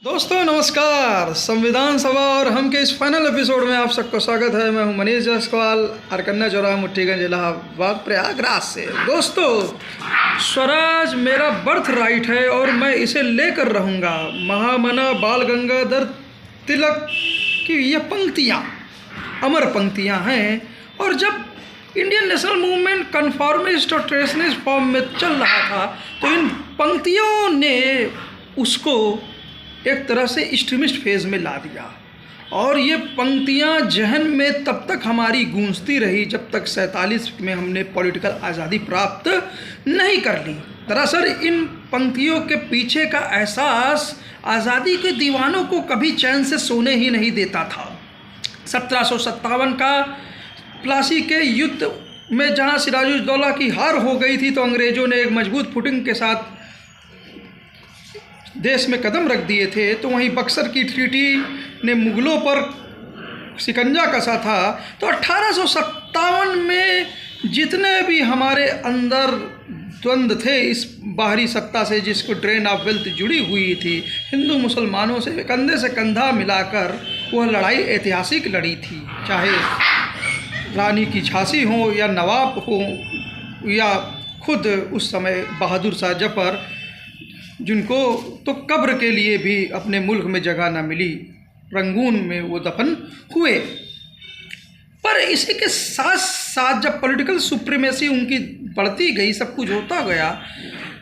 दोस्तों नमस्कार। संविधान सभा और हम के इस फाइनल एपिसोड में आप सबको स्वागत है। मैं हूं मनीष जायसवाल, अरकन्ना चौराहा, मुट्ठीगंज, इलाहाबाद, प्रयागराज से। दोस्तों, स्वराज मेरा बर्थ राइट है और मैं इसे लेकर रहूँगा। महामना बाल गंगाधर तिलक की ये पंक्तियाँ अमर पंक्तियाँ हैं। और जब इंडियन नेशनल मूवमेंट कन्फॉर्मिस्ट और ट्रेडिशनलिस्ट फॉर्म में चल रहा था तो इन पंक्तियों ने उसको एक तरह से एक्सट्रीमिस्ट फेज़ में ला दिया। और ये पंक्तियाँ जहन में तब तक हमारी गूंजती रही जब तक 47 में हमने पॉलिटिकल आज़ादी प्राप्त नहीं कर ली। दरअसल इन पंक्तियों के पीछे का एहसास आज़ादी के दीवानों को कभी चैन से सोने ही नहीं देता था। 1757 का प्लासी के युद्ध में जहाँ सिराजुद्दौला की हार हो गई थी तो अंग्रेज़ों ने एक मजबूत फुटिंग के साथ देश में कदम रख दिए थे, तो वहीं बक्सर की ट्रीटी ने मुग़लों पर शिकंजा कसा था। तो 1857 में जितने भी हमारे अंदर द्वंद्व थे इस बाहरी सत्ता से, जिसको ड्रेन ऑफ वेल्थ जुड़ी हुई थी, हिंदू मुसलमानों से कंधे से कंधा मिलाकर वह लड़ाई ऐतिहासिक लड़ी थी। चाहे रानी की झांसी हो या नवाब हो या खुद उस समय बहादुर शाह जफर, जिनको तो कब्र के लिए भी अपने मुल्क में जगह न मिली, रंगून में वो दफन हुए। पर इसी के साथ साथ जब पॉलिटिकल सुप्रीमेसी उनकी बढ़ती गई, सब कुछ होता गया,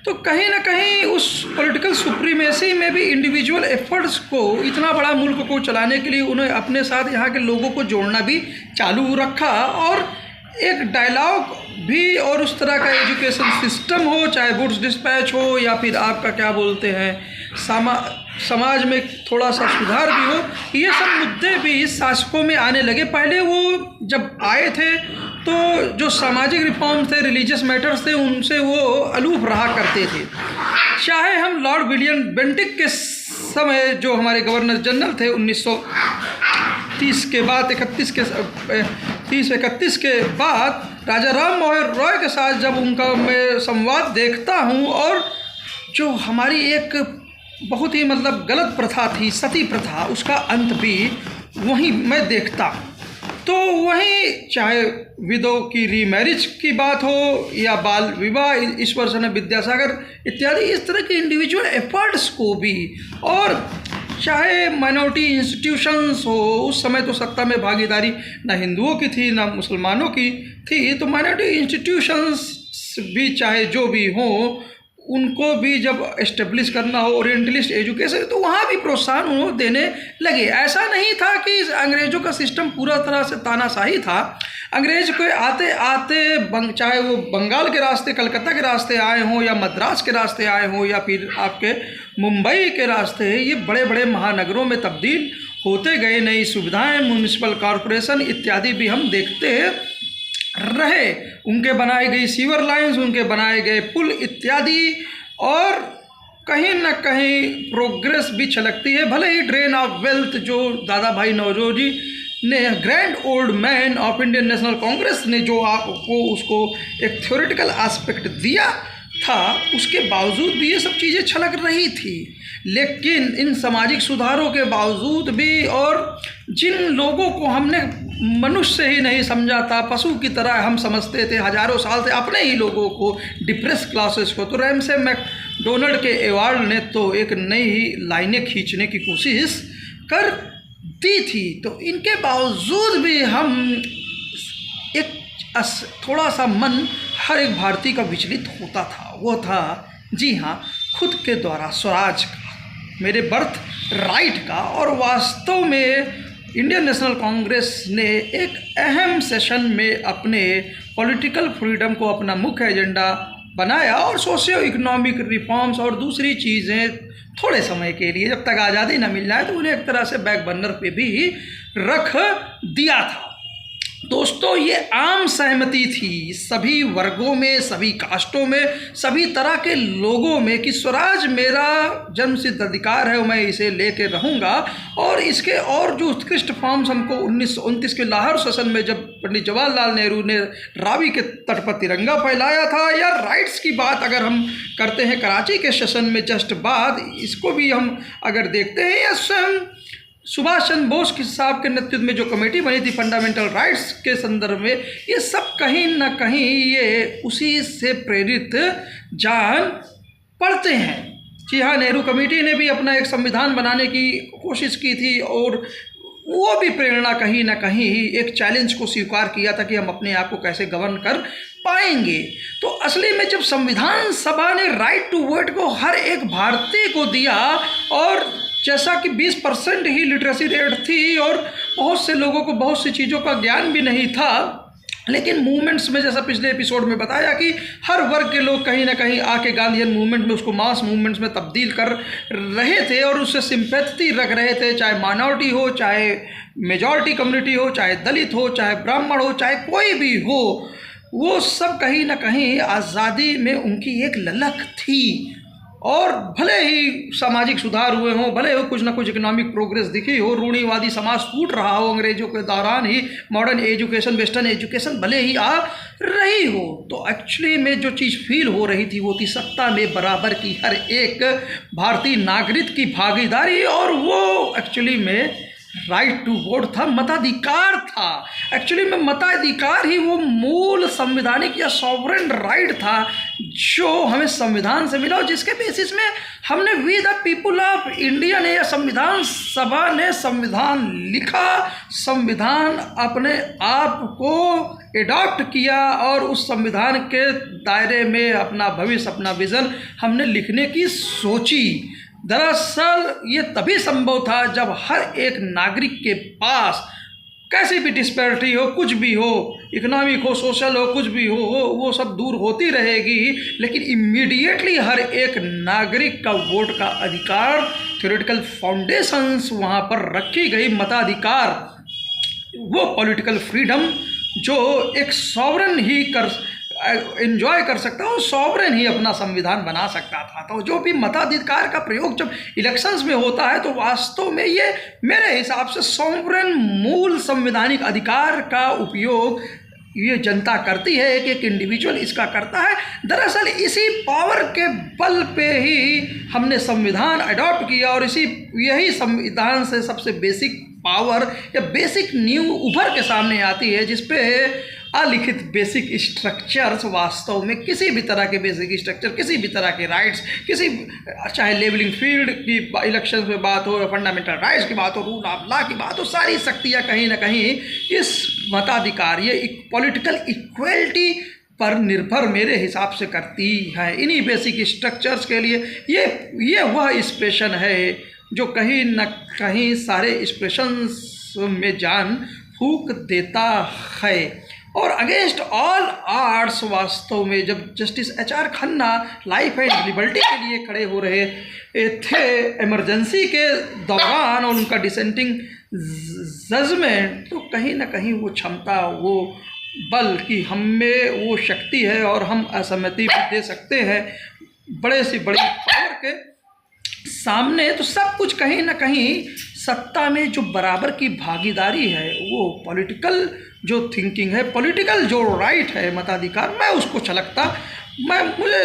तो कहीं ना कहीं उस पॉलिटिकल सुप्रीमेसी में भी इंडिविजुअल एफर्ट्स को, इतना बड़ा मुल्क को चलाने के लिए उन्हें अपने साथ यहाँ के लोगों को जोड़ना भी चालू रखा। और एक डायलॉग भी और उस तरह का एजुकेशन सिस्टम हो, चाहे गुड्स डिस्पैच हो या फिर आपका क्या बोलते हैं समाज में थोड़ा सा सुधार भी हो, ये सब मुद्दे भी शासकों में आने लगे। पहले वो जब आए थे तो जो सामाजिक रिफॉर्म्स थे, रिलीजियस मैटर्स थे, उनसे वो अलूफ रहा करते थे। चाहे हम लॉर्ड विलियम बेंटिक के समय जो हमारे गवर्नर जनरल थे 1930 के बाद 31 के बाद राजा राम मोहन रॉय के साथ जब उनका मैं संवाद देखता हूँ, और जो हमारी एक बहुत ही मतलब गलत प्रथा थी, सती प्रथा, उसका अंत भी वहीं मैं देखता। तो वहीं चाहे विधो की रीमैरिज की बात हो या बाल विवाह, ईश्वर चंद्र विद्यासागर इत्यादि, इस तरह के इंडिविजुअल एफर्ट्स को भी, और चाहे माइनॉरिटी इंस्टीट्यूशंस हो, उस समय तो सत्ता में भागीदारी ना हिंदुओं की थी ना मुसलमानों की थी, तो माइनॉरिटी इंस्टीट्यूशंस भी चाहे जो भी हो, उनको भी जब एस्टेब्लिश करना हो, ओरिएंटलिस्ट एजुकेशन, तो वहाँ भी प्रोत्साहन उन्होंने देने लगे। ऐसा नहीं था कि अंग्रेज़ों का सिस्टम पूरा तरह से तानाशाही था। अंग्रेज को आते आते चाहे वो बंगाल के रास्ते, कलकत्ता के रास्ते आए हों या मद्रास के रास्ते आए हों या फिर आपके मुंबई के रास्ते, ये बड़े बड़े महानगरों में तब्दील होते गए। नई सुविधाएँ, म्यूनिसिपल कॉरपोरेशन इत्यादि भी हम देखते रहे, उनके बनाई गई सीवर लाइंस, उनके बनाए गए पुल इत्यादि, और कहीं ना कहीं प्रोग्रेस भी छलकती है। भले ही ड्रेन ऑफ वेल्थ जो दादा भाई नौरोजी ने, grand old man of Indian national Congress ने जो आपको उसको एक थ्योरेटिकल एस्पेक्ट दिया था, उसके बावजूद भी ये सब चीज़ें छलक रही थी। लेकिन इन सामाजिक सुधारों के बावजूद भी, और जिन लोगों को हमने मनुष्य ही नहीं समझा था, पशु की तरह हम समझते थे हजारों साल से अपने ही लोगों को, डिप्रेस क्लासेस को, तो रैमसे मैकडोनल्ड के एवार्ड ने तो एक नई ही लाइनें खींचने की कोशिश कर दी थी। तो इनके बावजूद भी हम एक थोड़ा सा मन हर एक भारतीय का विचलित होता था। वो था, जी हाँ, खुद के द्वारा स्वराज का, मेरे बर्थ राइट का। और वास्तव में इंडियन नेशनल कांग्रेस ने एक अहम सेशन में अपने पॉलिटिकल फ्रीडम को अपना मुख्य एजेंडा बनाया, और सोशियो इकोनॉमिक रिफॉर्म्स और दूसरी चीज़ें थोड़े समय के लिए, जब तक आज़ादी न मिल जाए, तो उन्हें एक तरह से बैक बर्नर पे भी रख दिया था। दोस्तों ये आम सहमति थी सभी वर्गों में, सभी कास्टों में, सभी तरह के लोगों में कि स्वराज मेरा जन्मसिद्ध अधिकार है और मैं इसे लेके रहूँगा। और इसके और जो उत्कृष्ट फॉर्म्स हमको 1929 के लाहौर सेशन में जब पंडित जवाहरलाल नेहरू ने रावी के तट पर तिरंगा फहराया था, या राइट्स की बात अगर हम करते हैं कराची के सेशन में जस्ट बाद, इसको भी हम अगर देखते हैं, या स्वयं सुभाष चंद्र बोस के साहब के नेतृत्व में जो कमेटी बनी थी फंडामेंटल राइट्स के संदर्भ में, ये सब कहीं ना कहीं ये उसी से प्रेरित जान पड़ते हैं। जी हाँ, नेहरू कमेटी ने भी अपना एक संविधान बनाने की कोशिश की थी और वो भी प्रेरणा कहीं ना कहीं एक चैलेंज को स्वीकार किया था कि हम अपने आप को कैसे गवर्न कर पाएंगे। तो असली में जब संविधान सभा ने राइट टू वोट को हर एक भारतीय को दिया, और जैसा कि 20% ही लिटरेसी रेट थी और बहुत से लोगों को बहुत सी चीज़ों का ज्ञान भी नहीं था, लेकिन मूवमेंट्स में जैसा पिछले एपिसोड में बताया कि हर वर्ग के लोग कहीं ना कहीं आके गांधीयन मूवमेंट में उसको मास मूवमेंट्स में तब्दील कर रहे थे और उससे सिंपैथी रख रहे थे, चाहे माइनॉरिटी हो, चाहे मेजॉरिटी कम्युनिटी हो, चाहे दलित हो, चाहे ब्राह्मण हो, चाहे कोई भी हो, वो सब कहीं ना कहीं आज़ादी में उनकी एक ललक थी। और भले ही सामाजिक सुधार हुए हों, भले हो कुछ ना कुछ इकोनॉमिक प्रोग्रेस दिखी हो, रूढ़िवादी समाज टूट रहा हो अंग्रेजों के दौरान ही, मॉडर्न एजुकेशन, वेस्टर्न एजुकेशन भले ही आ रही हो, तो एक्चुअली में जो चीज़ फील हो रही थी वो थी सत्ता में बराबर की हर एक भारतीय नागरिक की भागीदारी, और वो एक्चुअली में राइट टू वोट था, मताधिकार था। एक्चुअली में मताधिकार ही वो मूल संवैधानिक या सॉवरेन राइट था जो हमें संविधान से मिला, और जिसके बेसिस में हमने we the people of India ने या संविधान सभा ने संविधान लिखा, संविधान अपने आप को एडॉप्ट किया और उस संविधान के दायरे में अपना भविष्य, अपना विज़न हमने लिखने की सोची। दरअसल ये तभी संभव था जब हर एक नागरिक के पास कैसी भी डिस्पैरिटी हो, कुछ भी हो, इकोनॉमिक हो, सोशल हो, कुछ भी हो, वो सब दूर होती रहेगी, लेकिन इमीडिएटली हर एक नागरिक का वोट का अधिकार, थ्योरेटिकल फाउंडेशंस वहाँ पर रखी गई। मताधिकार वो पॉलिटिकल फ्रीडम जो एक सॉवरेन ही एंजॉय कर सकता है, और सॉवरेन ही अपना संविधान बना सकता था। तो जो भी मताधिकार का प्रयोग जब इलेक्शंस में होता है तो वास्तव में ये मेरे हिसाब से सॉवरेन मूल संवैधानिक अधिकार का उपयोग ये जनता करती है, एक इंडिविजुअल इसका करता है। दरअसल इसी पावर के बल पे ही हमने संविधान अडॉप्ट किया, और यही संविधान से सबसे बेसिक पावर या बेसिक नींव उभर के सामने आती है, जिसपे अलिखित बेसिक स्ट्रक्चर्स वास्तव में किसी भी तरह के बेसिक स्ट्रक्चर, किसी भी तरह के राइट्स, चाहे लेवलिंग फील्ड की इलेक्शन में बात हो, फंडामेंटल राइट्स की बात हो, रूल ऑफ लॉ की बात हो, सारी शक्तियाँ कहीं ना कहीं इस मताधिकार, ये पॉलिटिकल इक्वलिटी पर निर्भर मेरे हिसाब से करती है। इन्हीं बेसिक स्ट्रक्चर्स के लिए ये वह एक्सप्रेशन है जो कहीं न कहीं सारे एक्सप्रेशंस में जान फूंक देता है। और अगेंस्ट ऑल आर्ट्स वास्तव में जब justice HR Khanna life and liberty के लिए खड़े हो रहे थे इमरजेंसी के दौरान, और उनका डिसेंटिंग जजमेंट, तो कहीं ना कहीं वो क्षमता, वो बल कि हम में वो शक्ति है और हम असहमति भी दे सकते हैं बड़े से बड़ी पावर के सामने। तो सब कुछ कहीं ना कहीं सत्ता में जो बराबर की भागीदारी है, वो पॉलिटिकल जो थिंकिंग है, पॉलिटिकल जो राइट है, मताधिकार, मुझे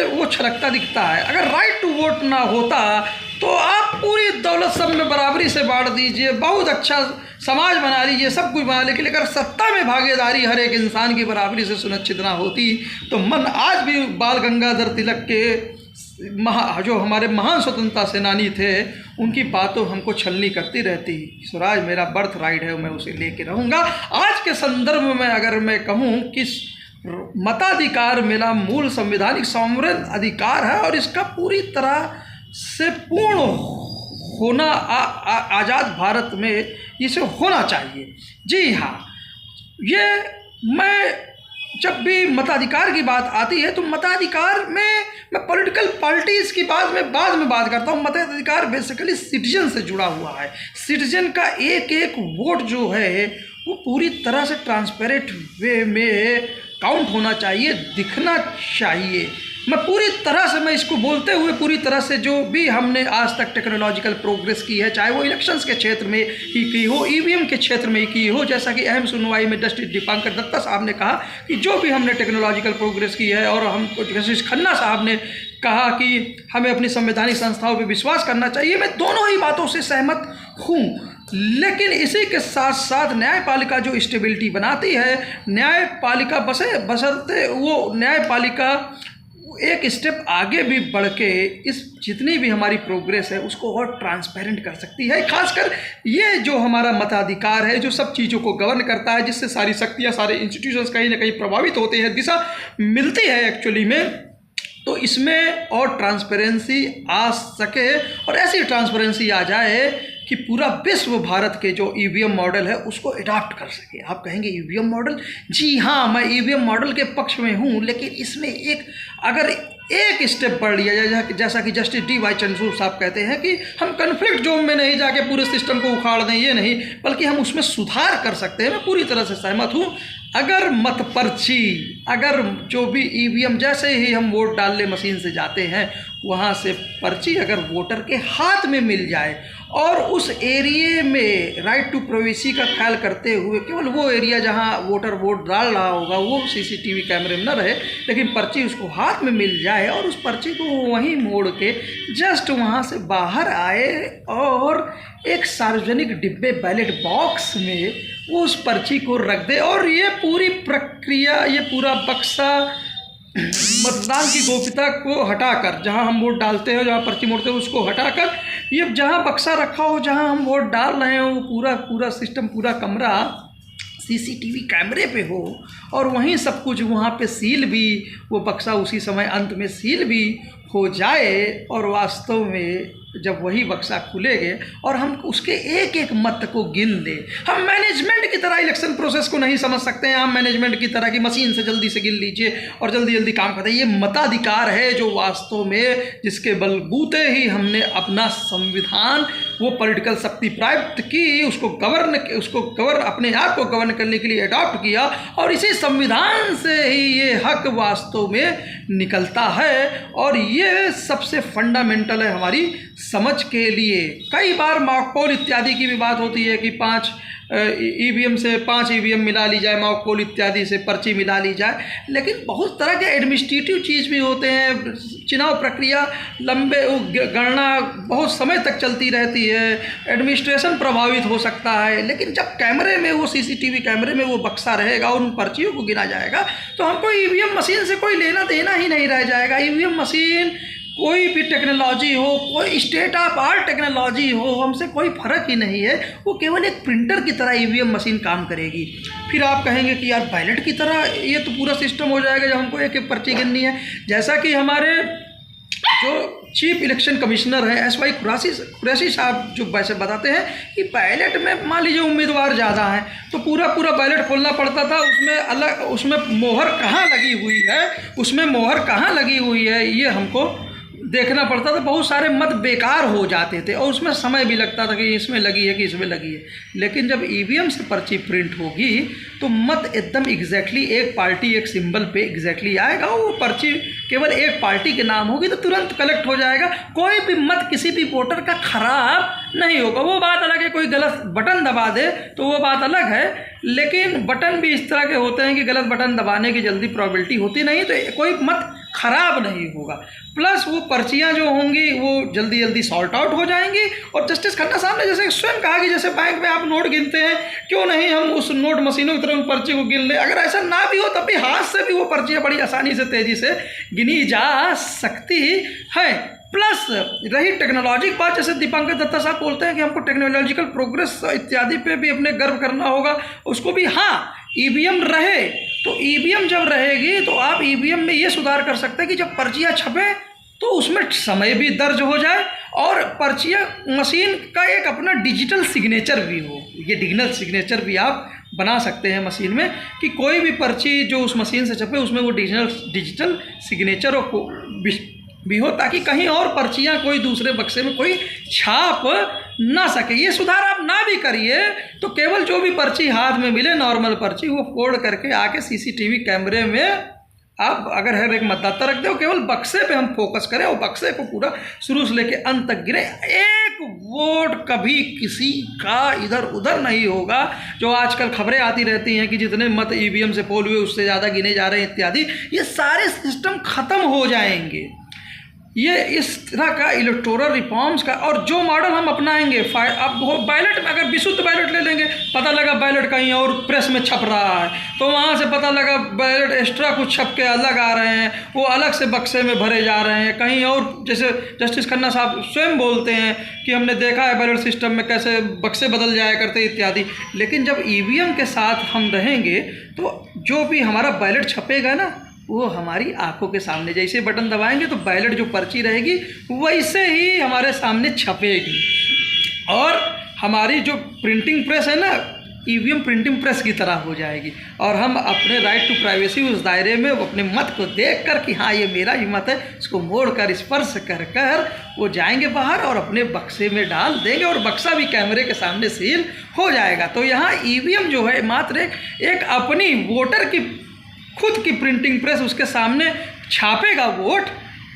वो छलकता दिखता है। अगर राइट टू वोट ना होता तो आप पूरी दौलत सब में बराबरी से बांट दीजिए, बहुत अच्छा समाज बना लीजिए, सब कुछ बना, लेकिन अगर सत्ता में भागीदारी हर एक इंसान की बराबरी से सुनिश्चित ना होती तो मन आज भी बाल गंगाधर तिलक के जो हमारे महान स्वतंत्रता सेनानी थे, उनकी बातों हमको छलनी करती रहती। स्वराज मेरा बर्थ राइट है, मैं उसे लेके रहूँगा। आज के संदर्भ में अगर मैं कहूँ कि मताधिकार मेरा मूल संवैधानिक सॉवरेन अधिकार है, और इसका पूरी तरह से पूर्ण होना आज़ाद भारत में इसे होना चाहिए। जी हाँ, ये मैं जब भी मताधिकार की बात आती है तो मताधिकार में मैं पॉलिटिकल पार्टीज़ की बाद में बात करता हूँ। मताधिकार बेसिकली सिटीजन से जुड़ा हुआ है। सिटीजन का एक एक वोट जो है वो पूरी तरह से ट्रांसपेरेंट वे में काउंट होना चाहिए, दिखना चाहिए। मैं पूरी तरह से, मैं इसको बोलते हुए पूरी तरह से जो भी हमने आज तक टेक्नोलॉजिकल प्रोग्रेस की है, चाहे वो इलेक्शंस के क्षेत्र में ही की हो, ईवीएम के क्षेत्र में ही की हो, जैसा कि अहम सुनवाई में जस्टिस दीपांकर दत्ता साहब ने कहा कि जो भी हमने टेक्नोलॉजिकल प्रोग्रेस की है, और हम जस्टिस खन्ना साहब ने कहा कि हमें अपनी संवैधानिक संस्थाओं पर विश्वास करना चाहिए, मैं दोनों ही बातों से सहमत हूँ। लेकिन इसी के साथ साथ न्यायपालिका जो स्टेबिलिटी बनाती है, न्यायपालिका बशर्ते वो न्यायपालिका एक स्टेप आगे भी बढ़ के इस जितनी भी हमारी प्रोग्रेस है उसको और ट्रांसपेरेंट कर सकती है। खासकर ये जो हमारा मताधिकार है, जो सब चीज़ों को गवर्न करता है, जिससे सारी शक्तियाँ, सारे इंस्टीट्यूशंस कहीं ना कहीं प्रभावित होते हैं, दिशा मिलती है एक्चुअली में, तो इसमें और ट्रांसपेरेंसी आ सके, और ऐसी ट्रांसपेरेंसी आ जाए कि पूरा विश्व भारत के जो ईवीएम मॉडल है उसको अडॉप्ट कर सके। आप कहेंगे ईवीएम मॉडल, जी हाँ, मैं ईवीएम मॉडल के पक्ष में हूँ, लेकिन इसमें अगर एक स्टेप बढ़ लिया जाए, जैसा कि जस्टिस डी वाई चंद्रचूड़ साहब कहते हैं कि हम कन्फ्लिक्ट जोन में नहीं जाके पूरे सिस्टम को उखाड़ दें, ये नहीं, बल्कि हम उसमें सुधार कर सकते हैं। मैं पूरी तरह से सहमत हूँ। अगर मत पर्ची, अगर जो भी ईवीएम, जैसे ही हम वोट डालने मशीन से जाते हैं, वहाँ से पर्ची अगर वोटर के हाथ में मिल जाए, और उस एरिए में राइट टू प्राइवेसी का ख्याल करते हुए केवल वो एरिया जहाँ वोटर वोट डाल रहा होगा वो सीसीटीवी कैमरे में न रहे, लेकिन पर्ची उसको हाथ में मिल जाए, और उस पर्ची को वहीं मोड़ के जस्ट वहाँ से बाहर आए और एक सार्वजनिक डिब्बे बैलेट बॉक्स में वो उस पर्ची को रख दे, और ये पूरी प्रक्रिया, ये पूरा बक्सा मतदान की गोप्यता को हटाकर, जहां हम वोट डालते हैं, जहां पर्ची मोड़ते हैं, उसको हटाकर ये जहां बक्सा रखा हो, जहां हम वोट डाल रहे हो, वो पूरा सिस्टम, पूरा कमरा सीसीटीवी कैमरे पे हो, और वहीं सब कुछ वहाँ पे सील भी, वो बक्सा उसी समय अंत में सील भी हो जाए, और वास्तव में जब वही बक्सा खुलेंगे और हम उसके एक एक मत को गिन दें, हम मैनेजमेंट की तरह इलेक्शन प्रोसेस को नहीं समझ सकते हैं, हम मैनेजमेंट की तरह की मशीन से जल्दी से गिन लीजिए और जल्दी जल्दी काम करते हैं। ये मताधिकार है जो वास्तव में, जिसके बलबूते ही हमने अपना संविधान, वो पॉलिटिकल शक्ति प्राप्त की, उसको गवर्न अपने आप को गवर्न करने के लिए अडॉप्ट किया, और इसी संविधान से ही ये हक वास्तव में निकलता है, और ये सबसे फंडामेंटल है हमारी समझ के लिए। कई बार मॉक पोल इत्यादि की भी बात होती है कि 5 ईवीएम से 5 ईवीएम मिला ली जाए, मॉक पोल इत्यादि से पर्ची मिला ली जाए, लेकिन बहुत तरह के एडमिनिस्ट्रेटिव चीज़ भी होते हैं। चुनाव प्रक्रिया लंबे, गणना बहुत समय तक चलती रहती है, एडमिनिस्ट्रेशन प्रभावित हो सकता है, लेकिन जब कैमरे में, वो सीसीटीवी कैमरे में वो बक्सा रहेगा और उन पर्चियों को गिना जाएगा, तो हमको ईवीएम मशीन से कोई लेना देना ही नहीं रह जाएगा। ईवीएम मशीन कोई भी टेक्नोलॉजी हो, कोई स्टेट ऑफ आर्ट टेक्नोलॉजी हो, हमसे कोई फ़र्क ही नहीं है, वो केवल एक प्रिंटर की तरह ईवीएम मशीन काम करेगी। फिर आप कहेंगे कि यार बैलेट की तरह ये तो पूरा सिस्टम हो जाएगा जब हमको एक एक पर्ची गिननी है। जैसा कि हमारे जो चीफ इलेक्शन कमिश्नर हैं SY कुरैशी साहब जो वैसे बताते हैं कि बैलेट में मान लीजिए उम्मीदवार ज़्यादा हैं, तो पूरा बैलेट खोलना पड़ता था, उसमें मोहर कहाँ लगी हुई है, ये हमको देखना पड़ता था। बहुत सारे मत बेकार हो जाते थे और उसमें समय भी लगता था कि इसमें लगी है कि इसमें लगी है। लेकिन जब ईवीएम से पर्ची प्रिंट होगी तो मत एकदम एग्जैक्टली एक पार्टी एक सिंबल पे एग्जैक्टली आएगा। वो पर्ची केवल एक पार्टी के नाम होगी तो तुरंत कलेक्ट हो जाएगा। कोई भी मत किसी भी वोटर का खराब नहीं होगा। वो बात अलग है, कोई गलत बटन दबा दे तो वो बात अलग है, लेकिन बटन भी इस तरह के होते हैं कि गलत बटन दबाने की जल्दी प्रोबेबिलिटी होती नहीं, तो कोई मत खराब नहीं होगा। प्लस वो पर्चियाँ जो होंगी वो जल्दी जल्दी सॉल्ट आउट हो जाएंगी। और जस्टिस खन्ना साहब ने जैसे स्वयं कहा कि जैसे बैंक में आप नोट गिनते हैं, क्यों नहीं हम उस नोट मशीनों की तरह पर्ची को गिन लें। अगर ऐसा ना भी हो तब भी हाथ से भी वो पर्चियाँ बड़ी आसानी से तेज़ी से गिनी जा सकती है। प्लस रही टेक्नोलॉजी की बात, जैसे दीपांकर दत्ता साहब बोलते हैं कि हमको टेक्नोलॉजिकल प्रोग्रेस इत्यादि पे भी अपने गर्व करना होगा, उसको भी हाँ ईवीएम रहे तो ईवीएम जब रहेगी तो आप ईवीएम में ये सुधार कर सकते हैं कि जब पर्चियाँ छपे तो उसमें समय भी दर्ज हो जाए और पर्चियाँ मशीन का एक अपना डिजिटल सिग्नेचर भी हो। ये डिजिटल सिग्नेचर भी आप बना सकते हैं मशीन में कि कोई भी पर्ची जो उस मशीन से छपे उसमें वो डिजिटल सिग्नेचर भी हो, ताकि कहीं और पर्चियाँ कोई दूसरे बक्से में कोई छाप ना सके। ये सुधार आप ना भी करिए तो केवल जो भी पर्ची हाथ में मिले नॉर्मल पर्ची, वो फोल्ड करके आके सीसीटीवी कैमरे में आप अगर हर एक मतदाता रख दो, केवल बक्से पे हम फोकस करें और बक्से को पूरा शुरू से लेके अंत तक गिने। एक वोट कभी किसी का इधर उधर नहीं होगा। जो आजकल खबरें आती रहती हैं कि जितने मत ईवीएम से पोल हुए उससे ज़्यादा गिने जा रहे हैं इत्यादि, ये सारे सिस्टम ख़त्म हो जाएंगे। ये इस तरह का इलेक्टोरल रिफॉर्म्स का, और जो मॉडल हम अपनाएंगे, अब बैलेट में अगर विशुद्ध बैलेट ले लेंगे, पता लगा बैलेट कहीं और प्रेस में छप रहा है, तो वहाँ से पता लगा बैलेट एक्स्ट्रा कुछ छप के अलग आ रहे हैं, वो अलग से बक्से में भरे जा रहे हैं कहीं और। जैसे जस्टिस खन्ना साहब स्वयं बोलते हैं कि हमने देखा है बैलेट सिस्टम में कैसे बक्से बदल जाया करते इत्यादि। लेकिन जब ईवीएम के साथ हम रहेंगे तो जो भी हमारा बैलेट छपेगा ना, वो हमारी आंखों के सामने, जैसे बटन दबाएंगे तो बैलेट जो पर्ची रहेगी वैसे ही हमारे सामने छपेगी। और हमारी जो प्रिंटिंग प्रेस है ना, ईवीएम प्रिंटिंग प्रेस की तरह हो जाएगी, और हम अपने राइट टू प्राइवेसी उस दायरे में अपने मत को देखकर कि हाँ ये मेरा ही मत है, इसको मोड़कर स्पर्श कर कर वो जाएंगे बाहर और अपने बक्से में डाल देंगे, और बक्सा भी कैमरे के सामने सील हो जाएगा। तो यहाँ ईवीएम जो है मात्र एक अपनी वोटर की खुद की प्रिंटिंग प्रेस, उसके सामने छापेगा वोट,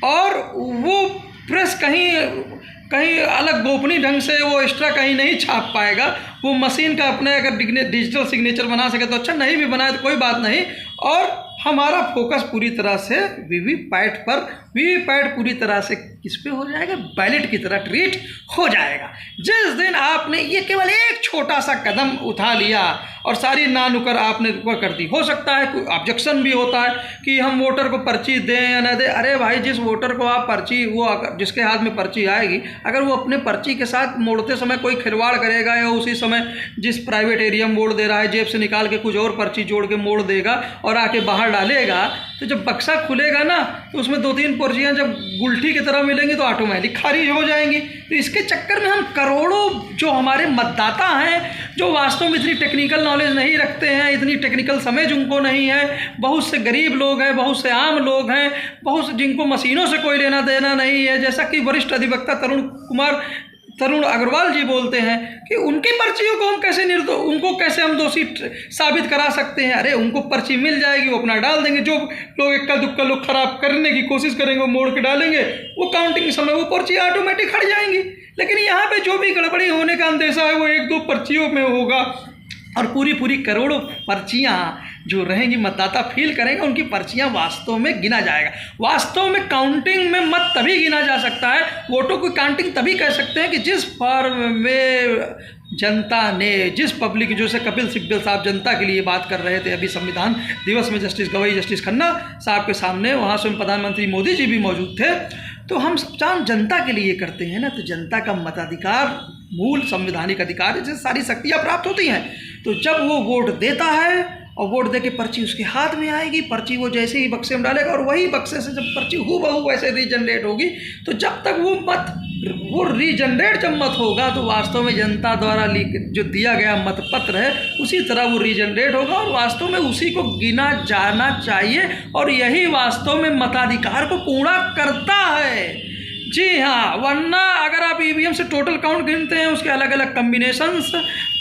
और वो प्रेस कहीं अलग गोपनीय ढंग से वो एक्स्ट्रा कहीं नहीं छाप पाएगा। वो मशीन का अपने अगर डिजिटल सिग्नेचर बना सके तो अच्छा, नहीं भी बनाए तो कोई बात नहीं। और हमारा फोकस पूरी तरह से वीवीपैट पर, वीवीपैट पूरी तरह से किस पे हो जाएगा, बैलेट की तरह ट्रीट हो जाएगा। जिस दिन आपने ये केवल एक छोटा सा कदम उठा लिया और सारी नानुकर आपने वो कर दी, हो सकता है कोई ऑब्जेक्शन भी होता है कि हम वोटर को पर्ची दें या ना दें। अरे भाई, जिस वोटर को आप पर्ची, वो जिसके हाथ में पर्ची आएगी, अगर वो अपने पर्ची के साथ मोड़ते समय कोई खिलवाड़ करेगा या उसी समय जिस प्राइवेट एरिया में वोट दे रहा है जेब से निकाल के कुछ और पर्ची जोड़ के मोड़ देगा और आके बाहर डालेगा, तो जब बक्सा खुलेगा ना तो उसमें 2-3 पर्चियाँ जब गुलठी की तरह मिलेंगी तो ऑटोमेटिक खारिज हो जाएंगी। तो इसके चक्कर में हम करोड़ों जो हमारे मतदाता हैं, जो वास्तव में इतनी टेक्निकल नॉलेज नहीं रखते हैं, इतनी टेक्निकल समझ उनको नहीं है, बहुत से गरीब लोग हैं, बहुत से आम लोग हैं, बहुत से जिनको मशीनों से कोई लेना देना नहीं है, जैसा कि वरिष्ठ अधिवक्ता तरुण अग्रवाल जी बोलते हैं कि उनकी पर्चियों को हम उनको कैसे हम दोषी साबित करा सकते हैं। अरे उनको पर्ची मिल जाएगी, वो अपना डाल देंगे। जो लोग इक्का दुक्का लोग खराब करने की कोशिश करेंगे वो मोड़ के डालेंगे, वो काउंटिंग के समय वो पर्ची ऑटोमेटिक हट जाएंगी। लेकिन यहाँ पे जो भी गड़बड़ी होने का अंदेशा है वो 1-2 पर्चियों में होगा, और पूरी करोड़ों पर्चियाँ जो रहेंगी मतदाता फील करेंगे, उनकी पर्चियाँ वास्तव में गिना जाएगा। वास्तव में काउंटिंग में मत तभी गिना जा सकता है, वोटों की काउंटिंग तभी कह सकते हैं कि जिस फॉर्म में जनता ने, जिस पब्लिक, जैसे कपिल सिब्बल साहब जनता के लिए बात कर रहे थे अभी संविधान दिवस में, जस्टिस गवाई जस्टिस खन्ना साहब के सामने, वहाँ स्वयं प्रधानमंत्री मोदी जी भी मौजूद थे। तो हम सब काम जनता के लिए करते हैं ना, तो जनता का मताधिकार मूल संवैधानिक अधिकार है, जिससे सारी शक्तियाँ प्राप्त होती हैं। तो जब वो वोट देता है और वोट दे के पर्ची उसके हाथ में आएगी, पर्ची वो जैसे ही बक्से में डालेगा और वही बक्से से जब पर्ची हूबहू वैसे रीजनरेट होगी, तो जब तक वो रीजनरेट जब मत होगा तो वास्तव में जनता द्वारा जो दिया गया मतपत्र है उसी तरह वो रीजनरेट होगा, और वास्तव में उसी को गिना जाना चाहिए, और यही वास्तव में मताधिकार को पूरा करता है। जी हाँ, वरना अगर आप ईवीएम से टोटल काउंट गिनते हैं, उसके अलग अलग कम्बिनेशंस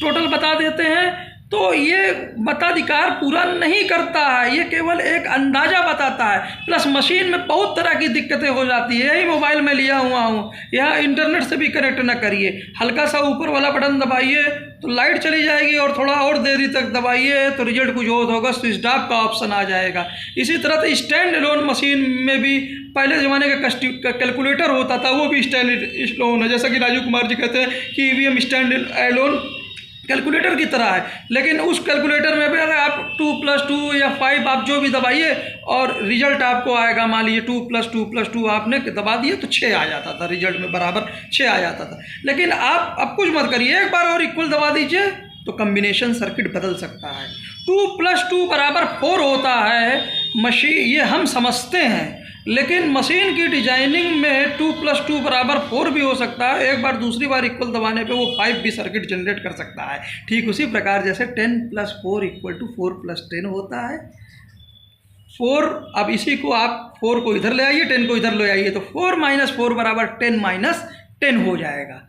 टोटल बता देते हैं, तो ये मताधिकार पूरा नहीं करता है, ये केवल एक अंदाज़ा बताता है। प्लस मशीन में बहुत तरह की दिक्कतें हो जाती है। यही मोबाइल में लिया हुआ हूँ, यहाँ इंटरनेट से भी कनेक्ट ना करिए, हल्का सा ऊपर वाला बटन दबाइए तो लाइट चली जाएगी, और थोड़ा और देरी तक दबाइए तो रिजल्ट कुछ और होगा, स्विच ऑफ का ऑप्शन आ जाएगा। इसी तरह से स्टैंड एलोन मशीन में भी पहले ज़माने का कैलकुलेटर होता था, वो भी स्टैंड एलोन है। जैसा कि राजीव कुमार जी कहते हैं कि ईवीएम स्टैंड एलोन कैलकुलेटर की तरह है, लेकिन उस कैलकुलेटर में भी अगर आप 2+2 या 5 आप जो भी दबाइए और रिजल्ट आपको आएगा, मान लीजिए 2+2+2 आपने दबा दिए तो 6 आ जाता था, रिजल्ट में बराबर 6 आ जाता था। लेकिन आप अब कुछ मत करिए, एक बार और इक्वल दबा दीजिए तो कम्बिनेशन सर्किट बदल सकता है। 2+2 बराबर 4 होता है मशीन, ये हम समझते हैं, लेकिन मशीन की डिजाइनिंग में 2+2 बराबर 4 भी हो सकता है। एक बार दूसरी बार इक्वल दबाने पे वो 5 भी सर्किट जनरेट कर सकता है। ठीक उसी प्रकार जैसे 10+4 = 4+10 होता है। 4, अब इसी को आप 4 को इधर ले आइए, 10 को इधर ले आइए, तो 4 - 4 = 10 - 10 हो जाएगा।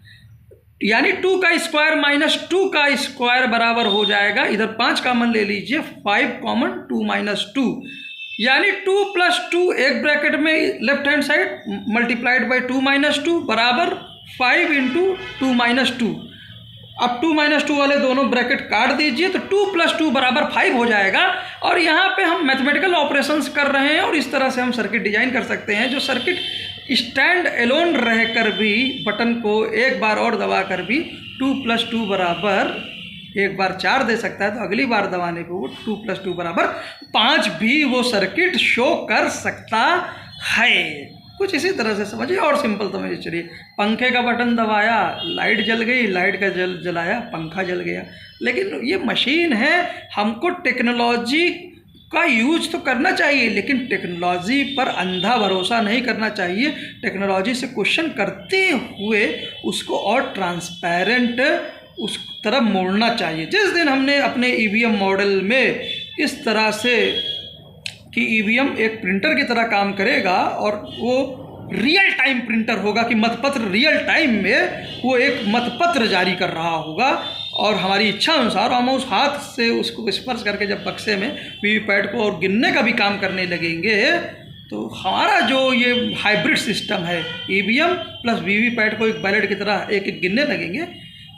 यानी 2 का स्क्वायर माइनस 2 का स्क्वायर बराबर हो जाएगा, इधर 5 कॉमन ले लीजिए, 5 कॉमन 2 माइनस 2, यानी 2 प्लस 2 एक ब्रैकेट में left hand side multiplied by 2 minus 2 बराबर 5 इंटू 2 माइनस 2। अब 2 माइनस 2 वाले दोनों ब्रैकेट काट दीजिए तो 2 प्लस 2 बराबर 5 हो जाएगा। और यहाँ पे हम मैथमेटिकल ऑपरेशंस कर रहे हैं और इस तरह से हम सर्किट डिजाइन कर सकते हैं जो सर्किट स्टैंड एलोन रहकर भी बटन को एक बार और दबा कर भी 2 प्लस 2 बराबर एक बार 4 दे सकता है, तो अगली बार दबाने पे वो 2 प्लस 2 बराबर 5 भी वो सर्किट शो कर सकता है। कुछ इसी तरह से समझिए और सिंपल समझिए। चलिए, पंखे का बटन दबाया, लाइट जल गई, लाइट का जलाया, पंखा जल गया। लेकिन ये मशीन है, हमको टेक्नोलॉजी का यूज तो करना चाहिए, लेकिन टेक्नोलॉजी पर अंधा भरोसा नहीं करना चाहिए। टेक्नोलॉजी से क्वेश्चन करते हुए उसको और ट्रांसपेरेंट उस तरफ मोड़ना चाहिए। जिस दिन हमने अपने ईवीएम मॉडल में इस तरह से कि ईवीएम एक प्रिंटर की तरह काम करेगा और वो रियल टाइम प्रिंटर होगा कि मतपत्र रियल टाइम में वो एक मतपत्र जारी कर रहा होगा और हमारी इच्छा अनुसार हम उस हाथ से उसको स्पर्श करके जब बक्से में वीवीपैट को और गिनने का भी काम करने लगेंगे, तो हमारा जो ये हाइब्रिड सिस्टम है, ईवीएम प्लस वीवीपैट को एक बैलेट की तरह एक एक गिनने लगेंगे,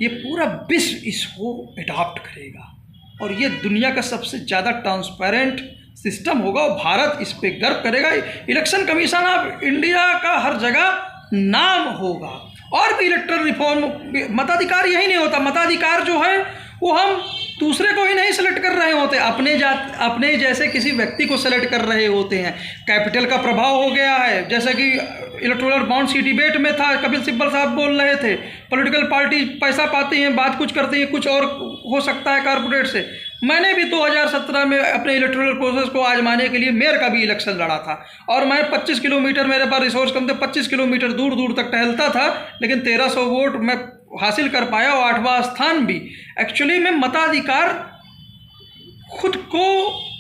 ये पूरा विश्व इसको अडॉप्ट करेगा और ये दुनिया का सबसे ज़्यादा ट्रांसपेरेंट सिस्टम होगा और भारत इस पे गर्व करेगा। इलेक्शन कमीशन ऑफ इंडिया का हर जगह नाम होगा। और भी इलेक्ट्रल रिफॉर्म, मताधिकार यही नहीं होता, मताधिकार जो है वो हम दूसरे को ही नहीं सेलेक्ट कर रहे होते, अपने जैसे किसी व्यक्ति को सेलेक्ट कर रहे होते हैं। कैपिटल का प्रभाव हो गया है, जैसे कि इलेक्टोरल बॉन्ड्स की डिबेट में था, कपिल सिब्बल साहब बोल रहे थे, पॉलिटिकल पार्टी पैसा पाती हैं, बात कुछ करती हैं, कुछ और हो सकता है कॉर्पोरेट से। मैंने भी 2017 में अपने इलेक्टोरल प्रोसेस को आजमाने के लिए मेयर का भी इलेक्शन लड़ा था और मैं 25 किलोमीटर, मेरे पास रिसोर्स कम थे, 25 किलोमीटर दूर दूर तक टहलता था, लेकिन 1300 वोट मैं हासिल कर पाया और 8वां स्थान भी। एक्चुअली में मताधिकार खुद को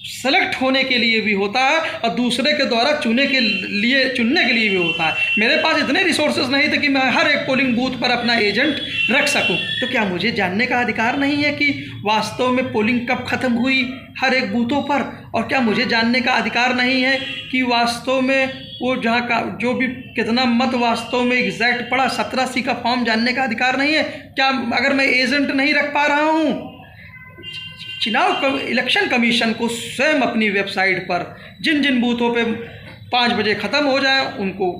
सेलेक्ट होने के लिए भी होता है और दूसरे के द्वारा चुनने के लिए भी होता है। मेरे पास इतने रिसोर्सेज नहीं थे कि मैं हर एक पोलिंग बूथ पर अपना एजेंट रख सकूं, तो क्या मुझे जानने का अधिकार नहीं है कि वास्तव में पोलिंग कब ख़त्म हुई हर एक बूथों पर? और क्या मुझे जानने का अधिकार नहीं है कि वास्तव में वो जहाँ का जो भी कितना मत वास्तव में एग्जैक्ट पड़ा, 17C का फॉर्म जानने का अधिकार नहीं है? क्या अगर मैं एजेंट नहीं रख पा रहा हूँ, इलेक्शन कमीशन को स्वयं अपनी वेबसाइट पर जिन जिन बूथों पे 5 बजे ख़त्म हो जाए उनको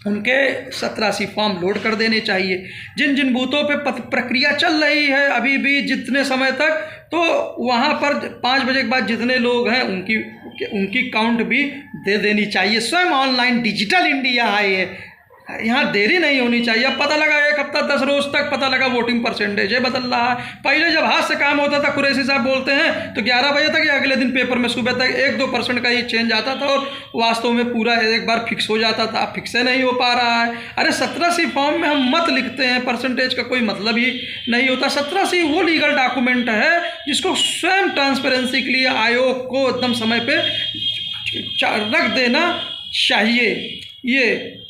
उनके 17C फॉर्म लोड कर देने चाहिए। जिन जिन बूथों पे प्रक्रिया चल रही है अभी भी जितने समय तक, तो वहाँ पर 5 बजे के बाद जितने लोग हैं उनकी काउंट भी दे देनी चाहिए। स्वयं ऑनलाइन डिजिटल इंडिया है, यहाँ देरी नहीं होनी चाहिए। अब पता लगा 1 हफ्ता 10 रोज तक पता लगा वोटिंग परसेंटेज है बदल रहा है। पहले जब हाथ से काम होता था, कुरैशी साहब बोलते हैं, तो 11 बजे तक या अगले दिन पेपर में सुबह तक 1-2% का ही चेंज आता था और वास्तव में पूरा एक बार फिक्स हो जाता था। अब फिक्स नहीं हो पा रहा है। अरे 17C फॉर्म में हम मत लिखते हैं, परसेंटेज का कोई मतलब ही नहीं होता। 17C वो लीगल डॉक्यूमेंट है जिसको स्वयं ट्रांसपेरेंसी के लिए आयोग को एकदम समय पे रख देना चाहिए। ये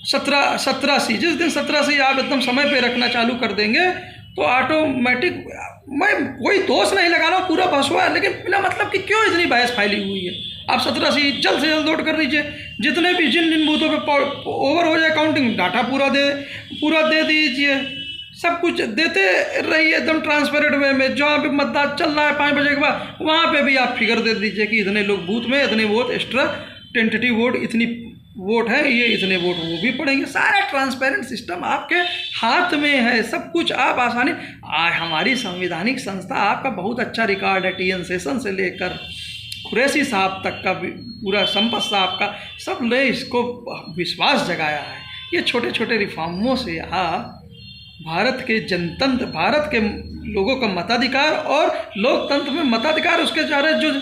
17C, जिस दिन 17C आप एकदम समय पे रखना चालू कर देंगे तो ऑटोमेटिक, मैं कोई दोष नहीं लगा रहा हूँ, पूरा बहस हुआ है, लेकिन बिना मतलब कि क्यों इतनी बहस फैली हुई है? आप 17C जल्द से जल्द लोड कर लीजिए। जितने भी जिन बूथों पे ओवर हो जाए काउंटिंग, डाटा पूरा दे दीजिए। सब कुछ देते रहिए एकदम ट्रांसपेरेंट वे में। जहाँ पे मतदान चल रहा है 5 बजे के बाद, वहाँ पे भी आप फिगर दे दीजिए कि इतने लोग बूथ में, इतने वोट एक्स्ट्रा, टेंटेटिव वोट इतनी वोट है, ये इतने वोट वो भी पड़ेंगे। सारा ट्रांसपेरेंट सिस्टम आपके हाथ में है, सब कुछ आप आसानी। हमारी संवैधानिक संस्था, आपका बहुत अच्छा रिकॉर्ड है, TN सेशन से लेकर कुरैशी साहब तक का, पूरा संपत साहब का, सब ने इसको विश्वास जगाया है। ये छोटे छोटे रिफॉर्मों से भारत के जनतंत्र, भारत के लोगों का मताधिकार और लोकतंत्र में मताधिकार, उसके द्वारा जो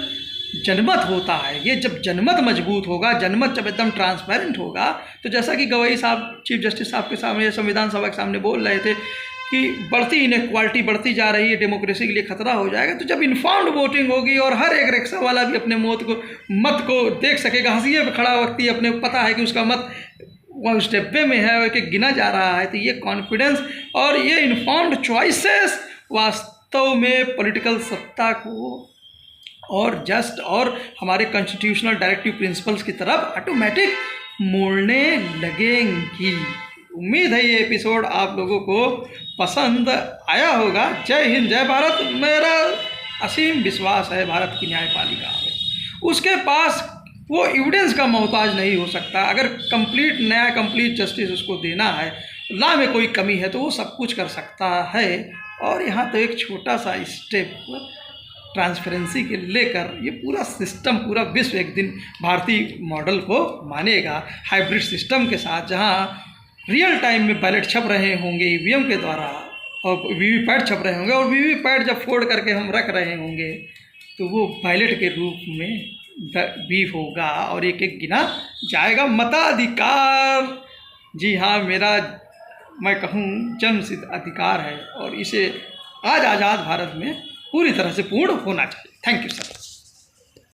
जनमत होता है, ये जब जनमत मजबूत होगा, जनमत जब एकदम ट्रांसपेरेंट होगा, तो जैसा कि गवई साहब चीफ जस्टिस साहब के सामने, संविधान सभा के सामने बोल रहे थे कि बढ़ती इनइक्वालिटी बढ़ती जा रही है, डेमोक्रेसी के लिए खतरा हो जाएगा। तो जब इन्फॉर्म्ड वोटिंग होगी और हर एक रिक्शा वाला भी अपने मत को देख सकेगा, हंसिए पे खड़ा व्यक्ति अपने पता है कि उसका मत वह उस डिब्बे में है और एक गिना जा रहा है। तो ये कॉन्फिडेंस और ये इन्फॉर्म्ड चॉइसेस वास्तव में पॉलिटिकल सत्ता को और जस्ट और हमारे कॉन्स्टिट्यूशनल डायरेक्टिव प्रिंसिपल्स की तरफ ऑटोमेटिक मोड़ने लगेंगी। उम्मीद है ये एपिसोड आप लोगों को पसंद आया होगा। जय हिंद, जय भारत। मेरा असीम विश्वास है भारत की न्यायपालिका में उसके पास वो एविडेंस का मोहताज नहीं हो सकता। अगर कंप्लीट न्याय, कंप्लीट जस्टिस उसको देना है, लॉ में कोई कमी है तो वो सब कुछ कर सकता है। और यहाँ तो एक छोटा सा स्टेप ट्रांसपेरेंसी के लेकर ये पूरा सिस्टम, पूरा विश्व एक दिन भारतीय मॉडल को मानेगा, हाइब्रिड सिस्टम के साथ, जहाँ रियल टाइम में बैलेट छप रहे होंगे ईवीएम के द्वारा और वीवीपैट छप रहे होंगे, और वीवीपैट जब फोड़ करके हम रख रहे होंगे तो वो बैलेट के रूप में भी होगा और एक एक गिना जाएगा। मताधिकार, जी हाँ, मेरा मैं कहूँ जन्मसिद्ध अधिकार है और इसे आज आज़ाद भारत में पूरी तरह से पूर्ण होना चाहिए। Thank you sir.